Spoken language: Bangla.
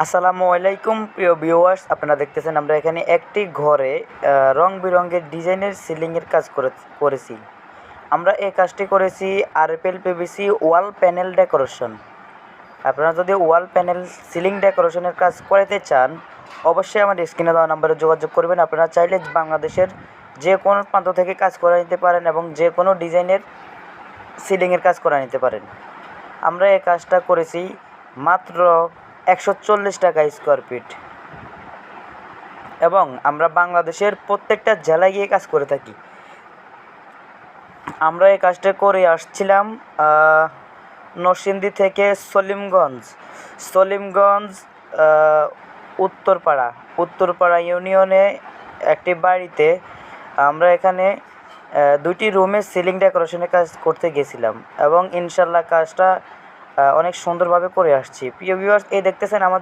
আসসালামু আলাইকুম প্রিয় ভিউয়ার্স, আপনারা দেখতেছেন আমরা এখানে একটি ঘরে রং বেরঙের ডিজাইনের সিলিংয়ের কাজ করেছি। আমরা এই কাজটি করেছি আরএফএল পিভিসি ওয়াল প্যানেল ডেকোরেশন। আপনারা যদি ওয়াল প্যানেল সিলিং ডেকোরেশনের কাজ করাতে চান, অবশ্যই আমার স্ক্রিনে দেওয়া নাম্বারে যোগাযোগ করবেন। আপনারা চাইলে বাংলাদেশের যে কোনো প্রান্ত থেকে কাজ করে নিতে পারেন এবং যে কোনো ডিজাইনের সিলিংয়ের কাজ করে নিতে পারেন। আমরা এই কাজটা করেছি মাত্র 140 টাকা স্কোয়ার ফিট, এবং আমরা বাংলাদেশের প্রত্যেকটা জেলায় গিয়ে কাজ করে থাকি। আমরা এই কাজটা করে আসছিলাম নরসিংদী থেকে সলিমগঞ্জ উত্তরপাড়া ইউনিয়নে একটি বাড়িতে আমরা এখানে 2টি রুমে সিলিং ডেকোরেশনের কাজ করতে গেছিলাম, এবং ইনশাল্লাহ কাজটা অনেক সুন্দরভাবে করে আসছি। প্রিয় ভিউয়ার্স, এই দেখতেছেন আমাদের